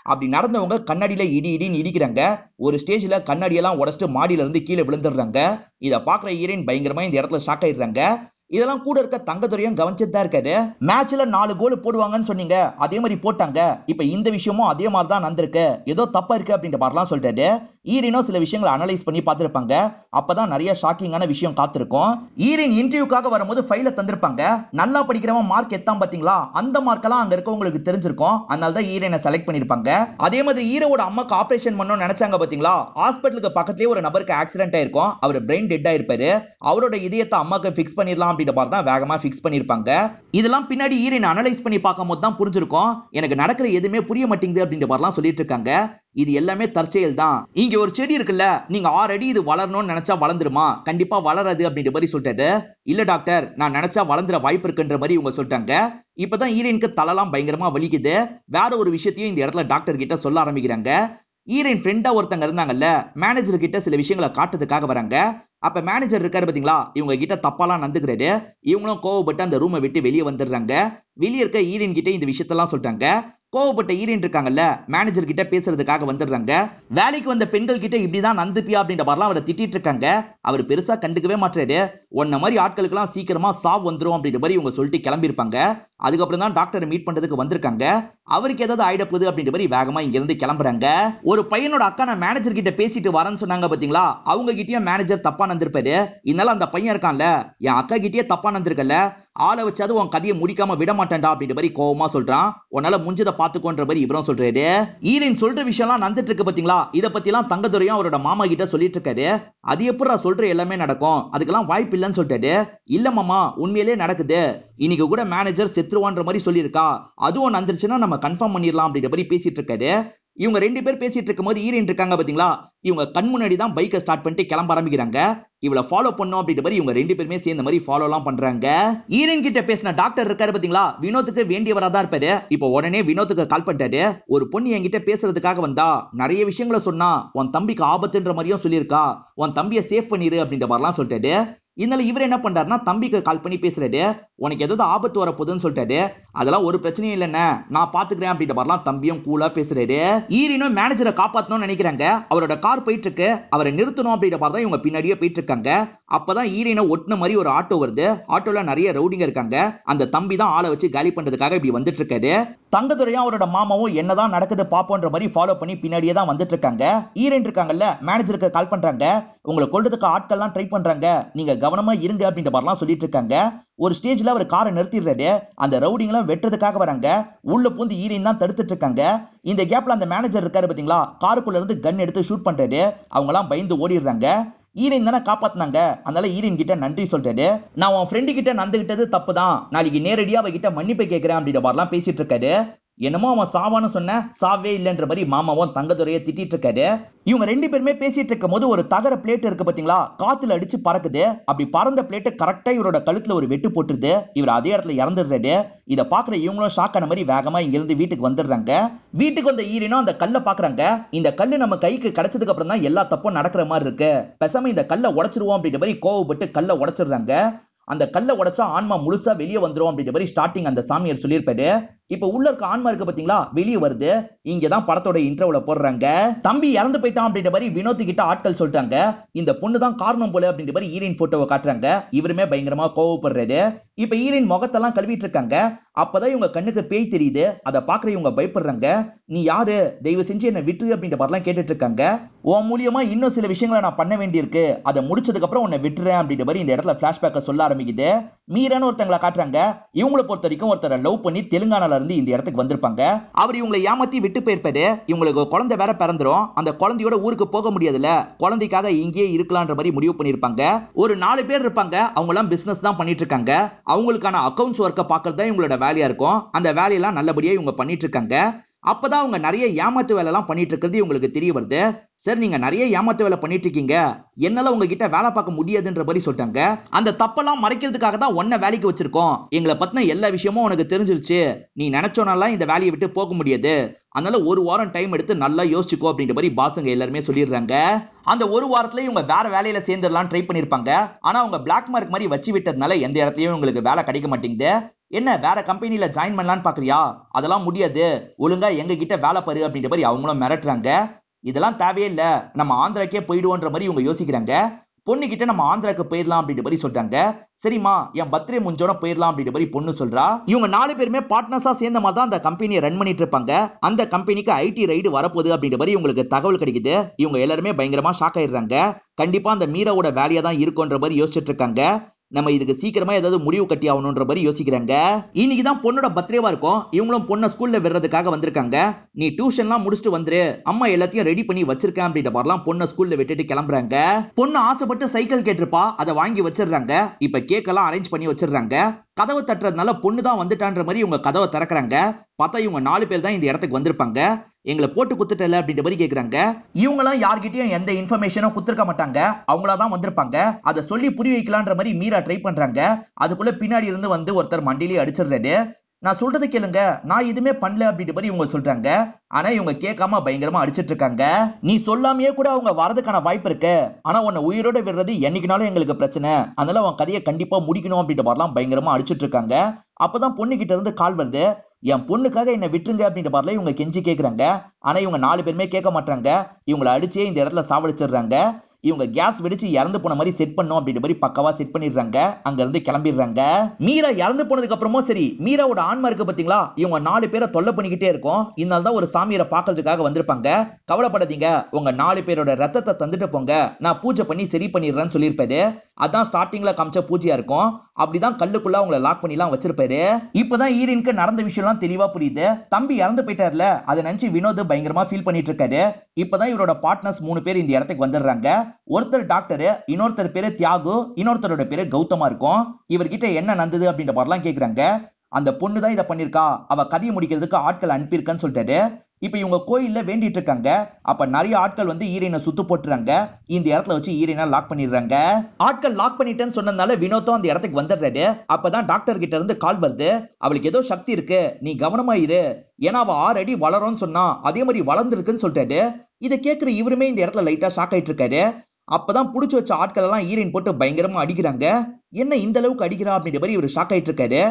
அப்படி நடந்தவங்க கண்ணாடியில இடின்னு இடிக்கிறாங்க. ஒரு ஸ்டேஜ்ல கண்ணாடியெல்லாம் உடைச்சிட்டு மாடியில இருந்து கீழே விழுந்துடுறாங்க. இதை பாக்குற ஹீரோயின் பயங்கரமா இந்த இடத்துல ஷாக் ஆயிடுறாங்க. இதெல்லாம் கூட இருக்க தங்கதுரையும் கவனிச்சுட்டு தான் இருக்காரு. மேட்ச்ல 4 கோல் போடுவாங்கன்னு சொன்னீங்க, அதே மாதிரி போட்டாங்க. இப்ப இந்த விஷயமும் அதே மாதிரி தான் நடந்திருக்கு, ஏதோ தப்பா இருக்கு அப்படின்ற மாதிரிலாம் சொல்லிட்டாரு. ஈரினோ சில விஷயங்களை அனலைஸ் பண்ணி பார்த்திருப்பாங்க. அப்பதான் நிறைய ஷாக்கிங்கான விஷயம் காத்திருக்கும். ஈரின் இன்டர்வியூக்காக வரும்போது ஃபைல தந்திருப்பாங்க. நல்லா படிக்கிறவன் மார்க் எத்தான் பாத்தீங்களா, அந்த மார்க்கெல்லாம் அங்க இருக்கவங்களுக்கு தெரிஞ்சிருக்கும். அதனால தான் ஈரனை செலக்ட் பண்ணிருப்பாங்க. அதே மாதிரி ஈரோட அம்மாக்கு ஆபரேஷன் பண்ணணும்னு நினைச்சாங்க பாத்தீங்களா, ஹாஸ்பிட்டலுக்கு பக்கத்துலயே ஒரு நபருக்கு ஆக்சிடென்ட் ஆயிருக்கும். அவர் பிரெயின் டெட் ஆயிருப்பாரு. அவரோட இதயத்தை அம்மாக்கு ஃபிக்ஸ் பண்ணிடலாம் அப்படின்ற மாதிரி தான் வேகமா ஃபிக்ஸ் பண்ணிருப்பாங்க. இதெல்லாம் பின்னாடி ஈரன் அனலைஸ் பண்ணி பார்க்கும்போது தான் புரிஞ்சிருக்கும். எனக்கு நடக்கிற எதுவுமே புரிய மாட்டேங்குது அப்படின்ற மாதிரிலாம் சொல்லிட்டு இருக்காங்க. இது எல்லாமே தற்செயல் தான். இங்க ஒரு செடி இருக்குல்ல, நீங்க 6 அடி இது வளரணும்னு நினைச்சா வளர்ந்துருமா? கண்டிப்பா வளராது அப்படின்ற மாதிரி சொல்லிட்டாரு. இல்ல டாக்டர், நான் நினைச்சா வளர்ந்துற வாய்ப்பு இருக்குன்ற மாதிரி இவங்க சொல்லிட்டாங்க. இப்பதான் ஈரனுக்கு தலைலாம் பயங்கரமா வலிக்குது. வேற ஒரு விஷயத்தையும் இந்த இடத்துல டாக்டர் கிட்ட சொல்ல ஆரம்பிக்கிறாங்க. ஈரன் ஃப்ரெண்டா ஒருத்தங்க இருந்தாங்கல்ல, மேனேஜர் கிட்ட சில விஷயங்களை காட்டுறதுக்காக வராங்க. அப்ப மேனேஜர் இருக்காரு பாத்தீங்களா, இவங்க கிட்ட தப்பாலாம் நடந்துக்கிறாரு. இவங்களும் கோவப்பட்டு அந்த ரூமை விட்டு வெளியே வந்துடுறாங்க. வெளியே இருக்க ஈரன் கிட்ட இந்த விஷயத்தெல்லாம் சொல்லிட்டாங்க. கோவப்பட்ட ஈரன் இருக்காங்கல்ல, மேனேஜர் கிட்ட பேசுறதுக்காக வந்துடுறாங்க. வேலைக்கு வந்த பெண்கள் கிட்ட இப்படிதான் நந்துப்பியா அப்படின்ற மாதிரிலாம் அவரை திட்டிட்டு இருக்காங்க. அவர் பெருசா கண்டுக்கவே மாட்டாரு. உன்ன மாதிரி ஆட்களுக்கு எல்லாம் சீக்கிரமா சாவு வந்துரும் அப்படின்ற மாதிரி இவங்க சொல்லிட்டு கிளம்பிருப்பாங்க. அதுக்கப்புறம் தான் டாக்டரை மீட் பண்றதுக்கு வந்திருக்காங்க. அவருக்கு ஏதாவது ஆயிட போகுது அப்படின்ற மாதிரி வேகமா இங்க இருந்து கிளம்புறாங்க. ஒரு பையனோட அக்கா நான் மேனேஜர் கிட்ட பேசிட்டு வரேன்னு சொன்னாங்க பாத்தீங்களா, அவங்க கிட்டயும் மேனேஜர் தப்பா நடந்திருப்பாரு. இதனால அந்த பையன் இருக்கான்ல, என் அக்கா கிட்டயே தப்பா நடந்திருக்கல, ஆளை வச்சாது உன் கதையை முடிக்காம விட மாட்டேன்டா அப்படின்ற மாதிரி கோவமா சொல்றான். உன்னால முடிஞ்சதை பாத்துக்கோன்ற மாதிரி இவரும் சொல்றாரு. ஈரன் சொல்ற விஷயம்லாம் நடந்துட்டு இருக்கு பாத்தீங்களா, இத பத்தி எல்லாம் தங்கதுரையும் அவரோட மாமா கிட்ட சொல்லிட்டு இருக்காரு. அது எப்படா சொல்ற எல்லாமே நடக்கும், அதுக்கெல்லாம் வாய்ப்பு இல்லைன்னு சொல்லிட்டாரு. இல்ல மாமா, உண்மையிலே நடக்குது. இன்னைக்கு கூட மேனேஜர் செத்துருவான்ற மாதிரி சொல்லியிருக்கா, அதுவும் நடந்துருச்சுன்னா நம்ம கன்ஃபார்ம் பண்ணிடலாம் அப்படின்ற மாதிரி பேசிட்டு இருக்காரு. இவங்க 2 பேர் பேசிட்டு இருக்கும்போது ஈரன் இருக்காங்க பாத்தீங்களா, இவங்க கண் முன்னாடி தான் பைக்கை ஸ்டார்ட் பண்ணிட்டு கிளம்ப ஆரம்பிக்கிறாங்க. இவளை ஃபாலோ பண்ணும் அப்படின்ற மாதிரி இவங்க 2 பேருமே சேர்ந்த மாதிரி ஃபாலோ எல்லாம் பண்றாங்க. ஈரன் கிட்ட பேசின டாக்டர் இருக்காரு பாத்தீங்களா, வினோத்துக்கு வேண்டியவரா தான் இருப்பாரு. இப்போ உடனே வினோத்துக்கு கால் பண்ணிட்டாரு. ஒரு பொண்ணு என்கிட்ட பேசுறதுக்காக வந்தா, நிறைய விஷயங்களை சொன்னா, உன் தம்பிக்கு ஆபத்துன்ற மாதிரியும் சொல்லியிருக்கா, உன் தம்பியை சேஃப் பண்ணிரு அப்படின்ற மாதிரிலாம் சொல்லிட்டாரு. இதனால இவர் என்ன பண்றாருன்னா, தம்பிக்கு கால் பண்ணி பேசுறாரு. உனக்கு ஏதாவது ஆபத்து வரப்போகுதுன்னு சொல்லிட்டாரு. அதெல்லாம் ஒரு பிரச்சனையும் இல்லைன்னு நான் பாத்துக்கிறேன் அப்படின்ற மாதிரிலாம் தம்பியும் கூலா பேசுறாரு. ஈரனும் மேனேஜரை காப்பாத்தணும்னு நினைக்கிறாங்க. அவரோட கார் போயிட்டு இருக்கு, அவரை நிறுத்தணும் அப்படின்ற மாதிரி தான் இவங்க பின்னாடியே போயிட்டு இருக்காங்க. அப்பதான் ஈரனை ஒட்டின மாதிரி ஒரு ஆட்டோ வருது. ஆட்டோல நிறைய ரவுடிங்க இருக்காங்க. அந்த தம்பி தான் ஆளை வச்சு காலி பண்றதுக்காக இப்படி வந்துட்டு இருக்காரு. தங்கதுரையும் அவரோட மாமாவும் என்னதான் நடக்குது பாப்போன்ற மாதிரி ஃபாலோ பண்ணி பின்னாடியே தான் வந்துட்டு இருக்காங்க. ஈரன் இருக்காங்கல்ல, மேனேஜருக்கு கால் பண்றாங்க. உங்களை கொல்றதுக்கு ஆட்கள்லாம் ட்ரை பண்றாங்க, நீங்க கவனமா இருங்க அப்படின்ற மாதிரிலாம் சொல்லிட்டு இருக்காங்க. ஒரு ஸ்டேஜ்ல அவர் காரை நிறுத்திடுறாரு. அந்த ரவுடிங்கெல்லாம் வெட்டுறதுக்காக வராங்க. உள்ள பூந்து ஈரன் தான் தடுத்துட்டு இருக்காங்க. இந்த கேப்ல அந்த மேனேஜர் இருக்காரு பாத்தீங்களா, காருக்குள்ள இருந்து கன் எடுத்து ஷூட் பண்றாரு. அவங்க எல்லாம் பயந்து ஓடிடுறாங்க. ஈரன் தானே காப்பாத்தினாங்க, அதனால ஈரன் கிட்ட நன்றி சொல்றாரு. நான் உன் ஃப்ரெண்டு கிட்ட நடந்துகிட்டது தப்பு தான், நாளைக்கு நேரடியா அவகிட்ட மன்னிப்பு கேட்கிறேன் அப்படின்ற மாதிரிலாம் பேசிட்டு இருக்காரு. என்னமோ அவன் சாவான்னு சொன்ன, சாவே இல்லைன்ற மாதிரி மாமாவும் தங்கதுரையை திட்டிட்டு இருக்காரு. இவங்க 2 பேருமே பேசிட்டு இருக்கும் போது ஒரு தகர பிளேட் இருக்கு பாத்தீங்களா, காத்துல அடிச்சு பறக்குது. அப்படி பறந்த பிளேட் கரெக்டா இவரோட கழுத்துல ஒரு வெட்டு போட்டுருது. இவர் அதே இடத்துல இறந்துடுறாரு. இதை பாக்குற இவங்களும் ஷாக் ஆன மாதிரி வேகமா இங்க இருந்து வீட்டுக்கு வந்துடுறாங்க. வீட்டுக்கு வந்த ஈரனும் அந்த கல்லை பாக்குறாங்க. இந்த கல்லு நம்ம கைக்கு கிடைச்சதுக்கு அப்புறம் தான் எல்லா தப்பும் நடக்கிற மாதிரி இருக்கு, பேசாம இந்த கல்லை உடைச்சிருவோம் அப்படின்ற மாதிரி கோவப்பட்டு கல்லை உடைச்சிடுறாங்க. அந்த கல்லை உடைச்சா ஆன்மா முழுசா வெளியே வந்துரும் அப்படின்ற மாதிரி ஸ்டார்டிங் அந்த சாமியார் சொல்லியிருப்பாரு. இப்ப உள்ள இருக்க ஆன்மா இருக்கு பாத்தீங்களா, வெளியே வருது. இங்கதான் படத்தோட இன்ட்ரோல போடுறாங்க. தம்பி இறந்து போயிட்டான் அப்படின்ற மாதிரி வினோத் கிட்ட ஆட்கள் சொல்லிட்டாங்க. இந்த பொண்ணு தான் காரணம் போல அப்படின்ற மாதிரி ஈரன் போட்டோவை காட்டுறாங்க. இவருமே பயங்கரமா கோவப்படுறாரு. இப்ப ஈரன் முகத்தெல்லாம் கழுவிட்டு இருக்காங்க. அப்பதான் இவங்க கண்ணுக்கு பேய் தெரியுது. அதை பாக்குற இவங்க பயப்படுறாங்க. நீ யாரு, தயவு செஞ்சு என்ன விட்டு அப்படின்ற மாதிரிலாம் கேட்டுட்டு இருக்காங்க. உன் மூலியமா இன்னும் சில விஷயங்களை நான் பண்ண வேண்டியிருக்கு, அதை முடிச்சதுக்கு அப்புறம் உன்னை விட்டுறேன் அப்படின்ற மாதிரி இந்த இடத்துல பிளாஷ்பேக்க சொல்ல ஆரம்பிக்குது. மீரான ஒருத்தங்களை காட்டுறாங்க. இவங்களை பொறுத்த வரைக்கும் ஒருத்தரை லவ் பண்ணி தெலுங்கானால இருந்து இந்த இடத்துக்கு வந்திருப்பாங்க. அவர் இவங்களை ஏமாத்தி விட்டு போயிருப்பாரு. இவங்களுக்கு குழந்தை வேற பிறந்துரும். அந்த குழந்தையோட ஊருக்கு போக முடியாதுல, குழந்தைக்காக இங்கேயே இருக்கலாம்ன்ற மாதிரி முடிவு பண்ணிருப்பாங்க. ஒரு 4 பேர் இருப்பாங்க. அவங்க எல்லாம் பிசினஸ் தான் பண்ணிட்டு இருக்காங்க. அவங்களுக்கான அக்கவுண்ட்ஸ் ஒர்க்கை பார்க்கறது தான் இவங்களோட வேலையா இருக்கும். அந்த வேலையெல்லாம் நல்லபடியா இவங்க பண்ணிட்டு இருக்காங்க. அப்பதான் அவங்க நிறைய ஏமாத்து வேலை எல்லாம் பண்ணிட்டு இருக்கிறது இவங்களுக்கு தெரிய வருது. சார், நீங்க நிறைய ஏமாத்து வேலை பண்ணிட்டு இருக்கீங்க, என்னால உங்ககிட்ட வேலை பார்க்க முடியாதுன்ற மாதிரி சொல்லிட்டாங்க. அந்த தப்பெல்லாம் மறைக்கிறதுக்காக தான் உன்னை வேலைக்கு வச்சிருக்கோம். எங்களை பத்தின எல்லா விஷயமும் உனக்கு தெரிஞ்சிருச்சு. நீ நினைச்சோனாலாம் இந்த வேலையை விட்டு போக முடியாது. அதனால 1 வாரம் டைம் எடுத்து நல்லா யோசிச்சுக்கோ அப்படின்ற மாதிரி பாசுங்க எல்லாருமே சொல்லிடுறாங்க. அந்த 1 வாரத்துல இவங்க வேற வேலையில சேர்ந்துடலாம் ட்ரை பண்ணிருப்பாங்க. ஆனா அவங்க பிளாக் மார்க் மாதிரி வச்சு விட்டதுனால எந்த இடத்துலயும் உங்களுக்கு வேலை கிடைக்க மாட்டேங்குது. என்ன வேற கம்பெனில ஜாயின் பண்ணலான்னு பாக்குறியா, அதெல்லாம் முடியாது, ஒழுங்கா எங்க கிட்ட வேலை பாரு அப்படின்ற மாதிரி அவங்களும் மிரட்டுறாங்க. இதெல்லாம் தேவையே இல்ல, நம்ம ஆந்திராக்கே போயிடுவோன்ற மாதிரி இவங்க யோசிக்கிறாங்க. பொண்ணு கிட்ட நம்ம ஆந்திராக்கு போயிடலாம் அப்படின்ற மாதிரி சொல்றாங்க. சரிமா, என் பர்த்டே முடிஞ்சோட போயிடலாம் அப்படின்ற மாதிரி பொண்ணு சொல்றா. இவங்க 4 பேருமே பார்ட்னர்ஸா சேர்ந்த மாதிரி தான் அந்த கம்பெனியை ரன் பண்ணிட்டு இருப்பாங்க. அந்த கம்பெனிக்கு ஐடி ரைடு வரப்போகுது அப்படின்ற மாதிரி இவங்களுக்கு தகவல் கிடைக்குது. இவங்க எல்லாருமே பயங்கரமா ஷாக் ஆயிடுறாங்க. கண்டிப்பா அந்த மீராவோட வேலையா தான் இருக்குன்ற மாதிரி யோசிச்சுட்டு இருக்காங்க. நம்ம இதுக்கு சீக்கிரமா ஏதாவது முடிவு கட்டி ஆகணும்ன்ற மாதிரி யோசிக்கிறாங்க. இன்னைக்கு தான் பொண்ணோட பர்த்டேவா இருக்கும். இவங்களும் பொண்ணை ஸ்கூல்ல விடுறதுக்காக வந்திருக்காங்க. நீ டியூஷன்லாம் முடிச்சுட்டு வந்துரு, அம்மா எல்லாத்தையும் ரெடி பண்ணி வச்சிருக்கேன் அப்படின்ற மாதிரிலாம் பொண்ணை ஸ்கூல்ல விட்டுட்டு கிளம்புறாங்க. பொண்ணு ஆசைப்பட்டு சைக்கிள் கேட்டிருப்பா, அதை வாங்கி வச்சிடுறாங்க. இப்ப கேக்கெல்லாம் அரேஞ்ச் பண்ணி வச்சிடுறாங்க. கதவை தட்டுறதுனால பொண்ணு தான் வந்துட்டான்ற மாதிரி இவங்க கதவை திறக்கிறாங்க. பார்த்தா இவங்க 4 பேர் தான் இந்த இடத்துக்கு வந்திருப்பாங்க. எங்களை போட்டு குத்துட்டல அப்படின்ற மாதிரி கேக்குறாங்க. இவங்களாம் யார்கிட்டயும் எந்த இன்ஃபர்மேஷனும் குத்துருக்க மாட்டாங்க. அவங்களா தான் வந்திருப்பாங்க. அதை சொல்லி புரிய வைக்கலான்ற மாதிரி மீரா ட்ரை பண்றாங்க. அதுக்குள்ள பின்னாடி இருந்து வந்து ஒருத்தர் மண்டியிலே அடிச்சிடுறாரு. நான் சொல்றது கேளுங்க, நான் எதுவுமே பண்ணல அப்படின்ற மாதிரி இவங்க சொல்றாங்க. ஆனா இவங்க கேட்காம பயங்கரமா அடிச்சிட்டு இருக்காங்க. நீ சொல்லாமையே கூட அவங்க வரதுக்கான வாய்ப்பு இருக்கு. ஆனா உன்னை உயிரோட விடுறது என்னைக்குனாலும் எங்களுக்கு பிரச்சனை. அதனால அவன் கதையை கண்டிப்பா முடிக்கணும் அப்படின்ற மாதிரிலாம் பயங்கரமா அடிச்சிட்டு இருக்காங்க. அப்பதான் பொண்ணு கிட்ட இருந்து கால் வருது. என் பொண்ணுக்காக என்ன விட்டுருங்க அப்படின்ற மாதிரிலாம் இவங்க கெஞ்சி கேக்குறாங்க. ஆனா இவங்க 4 பேருமே கேட்க மாட்டாங்க. இவங்களை அடிச்சே இந்த இடத்துல சாவடிச்சிடுறாங்க. இவங்க கேஸ் வெடிச்சு இறந்து போன மாதிரி செட் பண்ணும் அப்படின்ற மாதிரி பக்கவா செட் பண்ணிடுறாங்க. அங்க இருந்து கிளம்பிடுறாங்க. மீரா இறந்து போனதுக்கு அப்புறமும் சரி, மீராவோட ஆன்மா இருக்கு பாத்தீங்களா, இவங்க 4 பேரை தொல்லை பண்ணிக்கிட்டே இருக்கும். இதனால தான் ஒரு சாமியாரை பாக்குறதுக்காக வந்திருப்பாங்க. கவலைப்படாதீங்க, உங்க 4 பேரோட ரத்தத்தை தந்துட்டு போங்க, நான் பூஜை பண்ணி சரி பண்ணிடுறேன்னு சொல்லியிருப்பாரு. அதான் ஸ்டார்டிங்ல காமிச்ச பூஜையா இருக்கும். அப்படிதான் கல்லுக்குள்ள அவங்களை லாக் பண்ணிலாம் வச்சிருப்பாரு. இப்பதான் ஈரினுக்கு நடந்த விஷயம்லாம் தெளிவா புரியுது. தம்பி இறந்து போயிட்டார்ல, அதை நினைச்சு வினோத் பயங்கரமா ஃபீல் பண்ணிட்டு இருக்காரு. இப்பதான் இவரோட பார்ட்னர்ஸ் 3 பேர் இந்த இடத்துக்கு வந்துடுறாங்க. ஒருத்தர் டாக்டர், இன்னொருத்தர் பேரு தியாகு, இன்னொருத்தரோட பேரு கௌதமா இருக்கும். இவர்கிட்ட என்ன நடந்தது அப்படின்ற மாதிரிலாம் கேக்குறாங்க. அந்த பொண்ணு தான் இதை பண்ணிருக்கா, அவ கதையை முடிக்கிறதுக்கு ஆட்கள் அனுப்பியிருக்கான்னு சொல்லிட்டாரு. இப்ப இவங்க கோயில்ல வேண்டிட்டு இருக்காங்க. அப்ப நிறைய ஆட்கள் வந்து ஈரனை சுத்து போட்டுறாங்க. இந்த இடத்துல வச்சு ஈரனை லாக் பண்ணிடுறாங்க. ஆட்கள் லாக் பண்ணிட்டேன்னு சொன்னதுனால வினோத்தும் அந்த இடத்துக்கு வந்துடுறாரு. அப்பதான் டாக்டர் கிட்ட இருந்து கால் வருது. அவளுக்கு ஏதோ சக்தி இருக்கு, நீ கவனமா இரு, ஏன்னா அவ 6 அடி வளரும்னு சொன்னா அதே மாதிரி வளர்ந்துருக்குன்னு சொல்லிட்டாரு. இதை கேட்கிற இவருமே இந்த இடத்துல லைட்டா ஷாக் ஆயிட்டு இருக்காரு. அப்பதான் புடிச்சு வச்ச ஆட்கள் எல்லாம் ஈரன் போட்டு பயங்கரமா அடிக்கிறாங்க. என்ன இந்த அளவுக்கு அடிக்கிறா அப்படின்ற மாதிரி இவர் ஷாக் ஆயிட்டு இருக்காரு.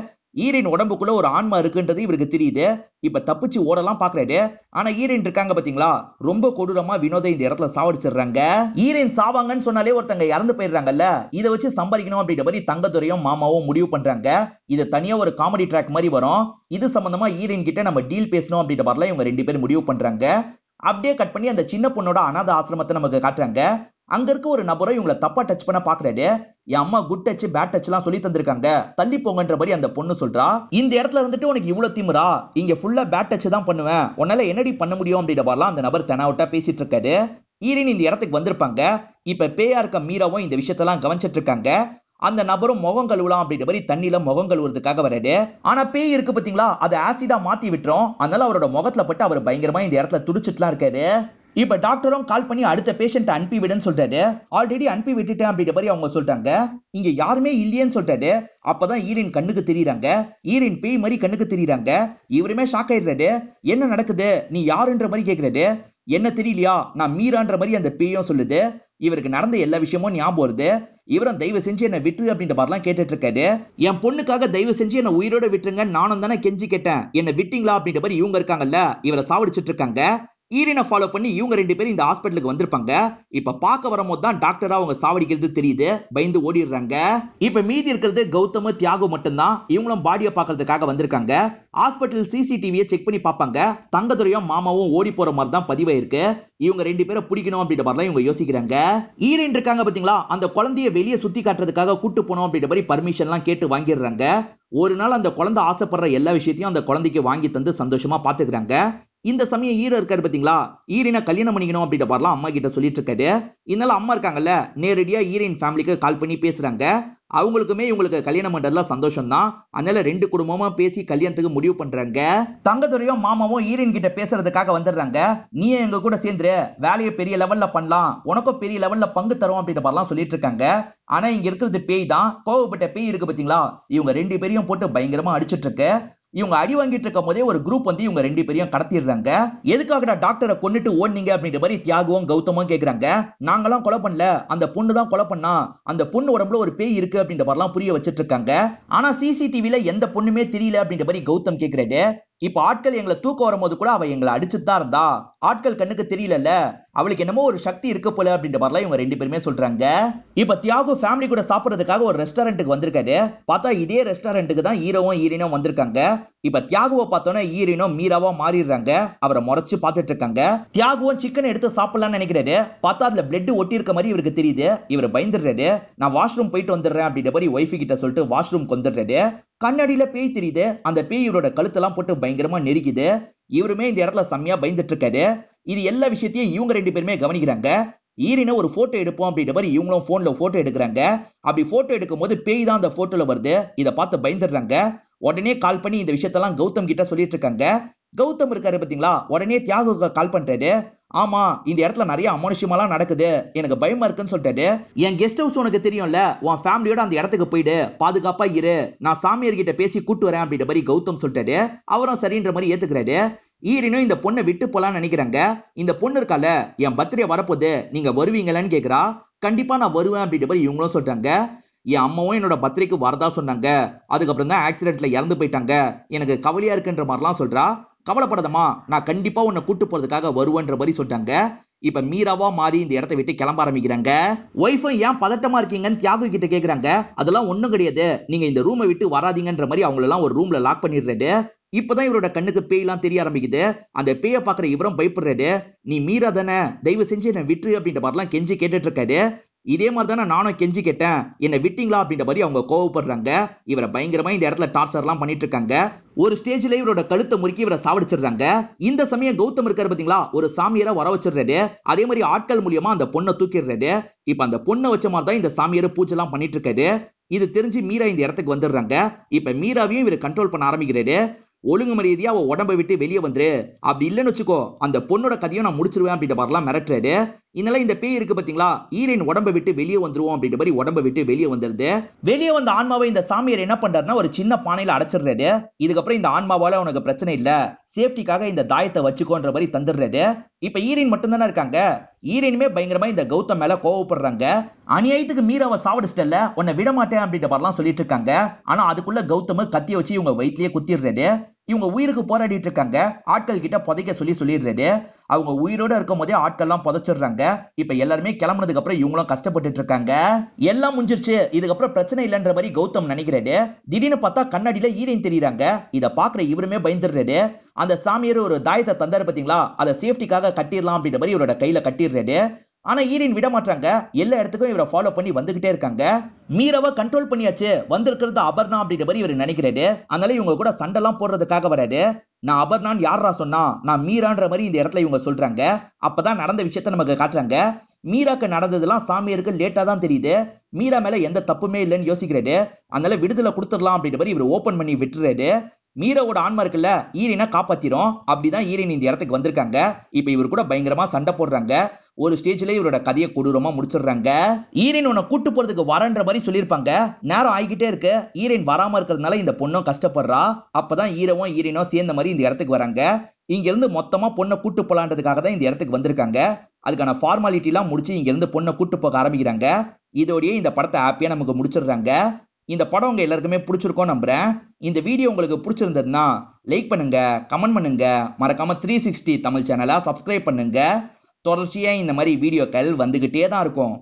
ஈரன் உடம்புக்குள்ள ஒரு ஆன்மா இருக்குன்றது இவருக்கு தெரியுது. இப்ப தப்பிச்சு ஓடலாம் பாக்குறாரு. ஆனா ஈரன் இருக்காங்க பாத்தீங்களா, ரொம்ப கொடூரமா வினோதை இந்த இடத்துல சாவடிச்சிடுறாங்க. ஈரன் சாவாங்கன்னு சொன்னாலே ஒருத்தங்க இறந்து போயிடுறாங்கல்ல, இதை வச்சு சம்பாதிக்கணும் அப்படின்ற மாதிரி தங்கத்துறையும் மாமாவும் முடிவு பண்றாங்க. இது தனியா ஒரு காமெடி ட்ராக் மாதிரி வரும். இது சம்பந்தமா ஈரன் கிட்ட நம்ம டீல் பேசணும் அப்படின்ற மாதிரிலாம் இவங்க 2 பேரும் முடிவு பண்றாங்க. அப்படியே கட் பண்ணி அந்த சின்ன பொண்ணோட அனாதை ஆசிரமத்தை நமக்கு காட்டுறாங்க. அங்க இருக்க ஒரு நபரை இவங்களை தப்பா டச் பண்ண பாக்குறாரு. என் அம்மா குட் டச் பேட் டச் எல்லாம் சொல்லி தந்திருக்காங்க, தள்ளி போங்கன்ற மாதிரி அந்த பொண்ணு சொல்றா. இந்த இடத்துல இருந்துட்டு உனக்கு இவ்வளவு திமிரா, இங்க ஃபுல்லா பேட் டச் தான் பண்ணுவேன், உன்னால என்னடி பண்ண முடியும் அப்படின்ற மாதிரிலாம் அந்த நபர் தெனாவட்டா பேசிட்டு இருக்காரு. ஈரின் இந்த இடத்துக்கு வந்திருப்பாங்க. இப்ப பேயா இருக்க மீராவும் இந்த விஷயத்தெல்லாம் கவனிச்சிட்டு இருக்காங்க. அந்த நபரும் முகம் கழுவலாம் அப்படின்ற மாதிரி தண்ணியில முகம் கழுவுறதுக்காக வராரு. ஆனா பேய் இருக்கு பாத்தீங்களா, அதை ஆசிடா மாத்தி விட்டுரும். அதனால அவரோட முகத்துல பட்டு அவர் பயங்கரமா இந்த இடத்துல துடிச்சிட்டுலாம் இருக்காரு. இப்ப டாக்டரும் கால் பண்ணி அடுத்த பேஷண்ட் அனுப்பி விடுன்னு சொல்றாரு. ஆல்ரெடி அனுப்பி விட்டுட்டேன் அப்படின்ற மாதிரி அவங்க சொல்றாங்க. இங்க யாருமே இல்லையேன்னு சொல்றாரு. அப்பதான் ஈரின் கண்ணுக்கு தெரியுறாங்க. ஈரின் பேய் மாதிரி கண்ணுக்கு தெரியுறாங்க. இவருமே ஷாக் ஆயிடுறாரு. என்ன நடக்குது, நீ யாருன்ற மாதிரி கேக்குறாரு. என்ன தெரியலையா, நான் மீரான்ற மாதிரி அந்த பேயும் சொல்லுது. இவருக்கு நடந்த எல்லா விஷயமும் ஞாபகம் வருது. இவரும் தயவு செஞ்சு என்ன விட்டு அப்படின்ற மாதிரிலாம் கேட்டுட்டு இருக்காரு. என் பொண்ணுக்காக தயவு செஞ்சு என்ன உயிரோட விட்டுருங்க, நானும் தானே கெஞ்சி கேட்டேன், என்ன விட்டீங்களா அப்படின்ற மாதிரி இவங்க இருக்காங்கல்ல, இவரை சாவடிச்சிட்டு இருக்காங்க. ஈரினை ஃபாலோ பண்ணி இவங்க 2 பேரும் இந்த ஹாஸ்பிட்டலுக்கு வந்திருப்பாங்க. இப்ப பார்க்க வரும்போது தான் டாக்டரா அவங்க சாவடிக்கிறது தெரியுது. பயந்து ஓடிடுறாங்க. இப்ப மீதி இருக்கிறது கௌதம், தியாகு மட்டும்தான். இவங்களும் பாடியை பார்க்கறதுக்காக வந்திருக்காங்க. ஹாஸ்பிட்டல் சிசிடிவியை செக் பண்ணி பார்ப்பாங்க. தங்கதுரையும் மாமாவும் ஓடி போற மாதிரி தான் பதிவாயிருக்கு. இவங்க 2 பேரை பிடிக்கணும் அப்படின்ற மாதிரிலாம் இவங்க யோசிக்கிறாங்க. ஈரின் இருக்காங்க பாத்தீங்களா, அந்த குழந்தைய வெளியே சுத்தி காட்டுறதுக்காக கூட்டு போனோம் அப்படின்ற மாதிரி பர்மிஷன் எல்லாம் கேட்டு வாங்கிடுறாங்க. ஒரு நாள் அந்த குழந்தை ஆசைப்படுற எல்லா விஷயத்தையும் அந்த குழந்தைக்கு வாங்கி தந்து சந்தோஷமா பாத்துக்கிறாங்க. இந்த சமயம் ஈரோ இருக்காரு பாத்தீங்களா, ஈரினை கல்யாணம் பண்ணிக்கணும் அப்படின்ற மாதிரிலாம் அம்மா கிட்ட சொல்லிட்டு இருக்காரு. இதனால அம்மா இருக்காங்கல்ல, நேரடியா ஈரின் ஃபேமிலிக்கு கால் பண்ணி பேசுறாங்க. அவங்களுக்குமே இவங்களுக்கு கல்யாணம் பண்றதுல சந்தோஷம் தான். அதனால 2 குடும்பமா பேசி கல்யாணத்துக்கு முடிவு பண்றாங்க. தங்கதுரையும் மாமாவும் ஈரின் கிட்ட பேசுறதுக்காக வந்துடுறாங்க. நீ எங்க கூட சேர்ந்துரு, வேலையை பெரிய லெவல்ல பண்ணலாம், உனக்கும் பெரிய லெவல்ல பங்கு தரும் அப்படின்ற மாதிரிலாம் சொல்லிட்டு இருக்காங்க. ஆனா இங்க இருக்கிறது பேய் தான். கோவப்பட்ட பேய் இருக்கு பாத்தீங்களா, இவங்க 2 பேரையும் போட்டு பயங்கரமா அடிச்சிட்டு இருக்கு. இவங்க அடி வாங்கிட்டு இருக்கும் போதே ஒரு குரூப் வந்து இவங்க 2 பேரையும் கடத்திடுறாங்க. எதுக்காக டாக்டரை கொன்னுட்டு ஓடுனீங்க அப்படின்ற மாதிரி தியாகவும் கௌதமும் கேக்குறாங்க. நாங்களாம் கொலை பண்ணல, அந்த பொண்ணு தான் கொலை பண்ணா, அந்த பொண்ணு உடம்புல ஒரு பேய் இருக்கு அப்படின்ற மாதிரிலாம் புரிய வச்சிட்டு இருக்காங்க. ஆனா சிசிடிவில எந்த பொண்ணுமே தெரியல அப்படின்ற மாதிரி கௌதம் கேக்குறாரு. இப்ப ஆட்கள் எங்களை தூக்க வரும்போது கூட அவ எங்களை அடிச்சுட்டு தான் இருந்தா, ஆட்கள் கண்ணுக்கு தெரியல, அவளுக்கு என்னமோ ஒரு சக்தி இருக்க போல அப்படின்ற மாதிரிலாம் இவங்க ரெண்டு பேருமே சொல்றாங்க. இப்ப தியாகு ஃபேமிலி கூட சாப்பிடுறதுக்காக ஒரு ரெஸ்டாரண்ட்டுக்கு வந்திருக்காரு. பார்த்தா இதே ரெஸ்டாரண்ட்டுக்கு தான் ஹீரோவும் ஹீரோயினும் வந்திருக்காங்க. இப்ப தியாகுவை பார்த்தோன்னா ஹீரோயினும் மீராவா மாறிடுறாங்க. அவரை முறைச்சு பார்த்துட்டு இருக்காங்க. தியாகுவும் சிக்கன் எடுத்து சாப்பிடலாம்னு நினைக்கிறாரு. பார்த்தா அதுல பிளட் ஒட்டி இருக்க மாதிரி இவருக்கு தெரியுது. இவர் பயந்துடுறாரு. நான் வாஷ்ரூம் போயிட்டு வந்துடுறேன் அப்படின்ற மாதிரி ஒய்ஃபு கிட்ட சொல்லிட்டு வாஷ்ரூம் வந்துடுறாரு. கண்ணாடியில பேய் தெரியுது. அந்த பேய் இவரோட கழுத்தெல்லாம் போட்டு பயங்கரமா நெருக்குது. இவருமே இந்த இடத்துல செம்மையா பயந்துட்டு இருக்காரு. இது எல்லா விஷயத்தையும் இவங்க ரெண்டு பேருமே கவனிக்கிறாங்க. ஈரின ஒரு போட்டோ எடுப்போம் அப்படின்ற மாதிரி இவங்களும் போன்ல போட்டோ எடுக்கிறாங்க. அப்படி போட்டோ எடுக்கும் போது பேய் தான் அந்த போட்டோல வருது. இதை பார்த்து பயந்துடுறாங்க. உடனே கால் பண்ணி இந்த விஷயத்தெல்லாம் கௌதம் கிட்ட சொல்லிட்டு இருக்காங்க. கௌதம் இருக்காரு பாத்தீங்களா, உடனே தியாகுக்கு கால் பண்றாரு. ஆமா, இந்த இடத்துல நிறைய அமானுஷ்யமாலாம் நடக்குது, எனக்கு பயமா இருக்குன்னு சொல்லிட்டாரு. என் கெஸ்ட் ஹவுஸ் உனக்கு தெரியும்ல, உன் ஃபேமிலியோட அந்த இடத்துக்கு போயிடு, பாதுகாப்பா இரு, நான் சாமியார் கிட்ட பேசி கூட்டு வரேன் அப்படின்ற மாதிரி கௌதம் சொல்லிட்டாரு. அவரும் சரின்ற மாதிரி ஏத்துக்கிறாரு. ஈரினும் இந்த பொண்ணை விட்டு போலான்னு நினைக்கிறாங்க. இந்த பொண்ணு இருக்கால, என் பர்த்டே வரப்போது, நீங்க வருவீங்களான்னு கேக்குறா. கண்டிப்பா நான் வருவேன் அப்படின்ற மாதிரி இவங்களும் சொல்றாங்க. என் அம்மாவும் என்னோட பர்த்டேக்கு வரதா சொன்னாங்க, அதுக்கப்புறம் தான் ஆக்சிடென்ட்ல இறந்து போயிட்டாங்க, எனக்கு கவலையா இருக்குன்ற மாதிரிலாம் சொல்றா. கவலைப்படாதமா, நான் கண்டிப்பா உன்னை கூட்டு போறதுக்காக வருவேன்ற மாதிரி சொல்றாங்க. இப்ப மீராவா மாறி இந்த இடத்தை விட்டு கிளம்ப ஆரம்பிக்கிறாங்க. ஒய்ஃபும் ஏன் பதட்டமா இருக்கீங்கன்னு தியாகு கிட்ட கேக்குறாங்க. அதெல்லாம் ஒண்ணும் கிடையாது, நீங்க இந்த ரூமை விட்டு வராதீங்கன்ற மாதிரி அவங்களெல்லாம் ஒரு ரூம்ல லாக் பண்ணிடுறாரு. இப்பதான் இவரோட கண்ணுக்கு பேய்லாம் தெரிய ஆரம்பிக்குது. அந்த பேயை பாக்குற இவரும் பயப்படுறாரு. நீ மீரா தானே, தயவு செஞ்சு என்ன விட்டுரு அப்படின்ற மாதிரிலாம் கெஞ்சி கேட்டுட்டு இருக்காரு. இதே மாதிரி தானே நானும் கெஞ்சி கேட்டேன், என்ன விட்டீங்களா அப்படின்ற மாதிரி அவங்க கோவப்படுறாங்க. இவரை பயங்கரமா இந்த இடத்துல டார்ச்சர்லாம் பண்ணிட்டு இருக்காங்க. ஒரு ஸ்டேஜ்ல இவரோட கழுத்தை முறுக்கி இவரை சாவடிச்சிடுறாங்க. இந்த சமயம் கௌதம் இருக்காரு பாத்தீங்களா, ஒரு சாமியாரை வர வச்சிடுறாரு. அதே மாதிரி ஆட்கள் மூலியமா அந்த பொண்ணை தூக்கிடுறாரு. இப்ப அந்த பொண்ணை வச்ச மாதிரி தான் இந்த சாமியார் பூஜை எல்லாம் பண்ணிட்டு இருக்காரு. இது தெரிஞ்சு மீரா இந்த இடத்துக்கு வந்துடுறாங்க. இப்ப மீராவையும் இவர் கண்ட்ரோல் பண்ண ஆரம்பிக்கிறாரு. ஒழுங்கு மரியாதையா அவ உடம்பை விட்டு வெளியே வந்துரு, அப்படி இல்லைன்னு வச்சுக்கோ அந்த பொண்ணோட கதையும் நான் முடிச்சிருவேன் அப்படின்ற மாதிரிலாம் மிரட்டுறாரு. இதனால இந்த பேய் இருக்கு பாத்தீங்களா, ஈரன் உடம்பை விட்டு வெளியே வந்துருவோம் அப்படின்ற மாதிரி உடம்பை விட்டு வெளியே வந்துருது. வெளியே வந்த ஆன்மாவை இந்த சாமியார் என்ன பண்றாருன்னா ஒரு சின்ன பானையில அடைச்சிடுறாரு. இதுக்கப்புறம் இந்த ஆன்மாவால உனக்கு பிரச்சனை இல்ல, சேஃப்டிக்காக இந்த தாயத்தை வச்சுக்கோன்ற மாதிரி தந்துடுறாரு. இப்ப ஈரன் மட்டும் தானே இருக்காங்க. ஈரனுமே பயங்கரமா இந்த கௌதம் மேல கோவப்படுறாங்க. அநியாயத்துக்கு மீராவை சாவடிச்சிட்டல, உன்னை விட மாட்டேன் அப்படின்ற மாதிரிலாம் சொல்லிட்டு இருக்காங்க. ஆனா அதுக்குள்ள கௌதம் கத்திய வச்சு இவங்க வயிற்றிலேயே குத்திடுறாரு. இவங்க உயிருக்கு போராடிட்டு இருக்காங்க. ஆட்கள் கிட்ட புதைக்க சொல்லிடுறாரு. அவங்க உயிரோட இருக்கும் போதே ஆட்கள்லாம் புதைச்சிடுறாங்க. இப்ப எல்லாருமே கிளம்புனதுக்கு அப்புறம் இவங்களும் கஷ்டப்பட்டுட்டு இருக்காங்க. எல்லாம் முடிஞ்சிருச்சு, இதுக்கப்புறம் பிரச்சனை இல்லைன்ற மாதிரி கௌதம் நினைக்கிறாரு. திடீர்னு பார்த்தா கண்ணாடியில ஈரன் தெரியுறாங்க. இதை பாக்குற இவருமே பயந்துடுறாரு. அந்த சாமியார் ஒரு தாயத்தை தந்தாரு பாத்தீங்களா, அதை சேஃப்டிக்காக கட்டிடலாம் அப்படின்ற மாதிரி இவரோட கையில கட்டிடுறாரு. ஆனா ஈரின் விட மாட்டாங்க. எல்லா இடத்துக்கும் இவரை ஃபாலோ பண்ணி வந்துகிட்டே இருக்காங்க. மீராவை கண்ட்ரோல் பண்ணியாச்சு, வந்திருக்கிறது அபர்ணா அப்படின்ற மாதிரி இவர் நினைக்கிறாரு. அதனால இவங்க கூட சண்டெல்லாம் போடுறதுக்காக வராரு. நான் அபர்ணான்னு யாரா சொன்னா, நான் மீரான்ற மாதிரி இந்த இடத்துல இவங்க சொல்றாங்க. அப்பதான் நடந்த விஷயத்த நமக்கு காட்டுறாங்க. மீராக்கு நடந்ததெல்லாம் சாமியாருக்கு லேட்டா தான் தெரியுது. மீரா மேல எந்த தப்புமே இல்லைன்னு யோசிக்கிறாரு. அதனால விடுதலை கொடுத்துடலாம் அப்படின்ற மாதிரி இவர் ஓபன் பண்ணி விட்டுறாரு. மீராவோட ஆன்மா இருக்குல்ல, ஈரினை காப்பாத்திரும். அப்படிதான் ஈரின் இந்த இடத்துக்கு வந்திருக்காங்க. இப்ப இவர் கூட பயங்கரமா சண்டை போடுறாங்க. ஒரு ஸ்டேஜ்ல இவரோட கதையை கொடூரமா முடிச்சிடுறாங்க. ஈரின் உன்னை கூட்டு போறதுக்கு வரன்ற மாதிரி சொல்லியிருப்பாங்க. நேரம் ஆகிக்கிட்டே இருக்கு. ஈரின் வராம இருக்கிறதுனால இந்த பொண்ணும் கஷ்டப்படுறா. அப்பதான் ஈரவும் ஈரினும் சேர்ந்த மாதிரி இந்த இடத்துக்கு வராங்க. இங்க இருந்து மொத்தமா பொண்ணை கூட்டு போலான்றதுக்காக தான் இந்த இடத்துக்கு வந்திருக்காங்க. அதுக்கான ஃபார்மாலிட்டி எல்லாம் முடிச்சு இங்க இருந்து பொண்ணை கூட்டு போக ஆரம்பிக்கிறாங்க. இதோடயே இந்த படத்தை ஹாப்பியா நமக்கு முடிச்சிடுறாங்க. இந்த படம் உங்க எல்லாருக்குமே பிடிச்சிருக்கோம் நம்புறேன். இந்த வீடியோ உங்களுக்கு பிடிச்சிருந்ததுன்னா லைக் பண்ணுங்க, கமெண்ட் பண்ணுங்க, மறக்காம 360 தமிழ் சேனலை சப்ஸ்கிரைப் பண்ணுங்க. தொடர்ச்சியா இந்த மாதிரி வீடியோக்கள் வந்துகிட்டே தான் இருக்கும்.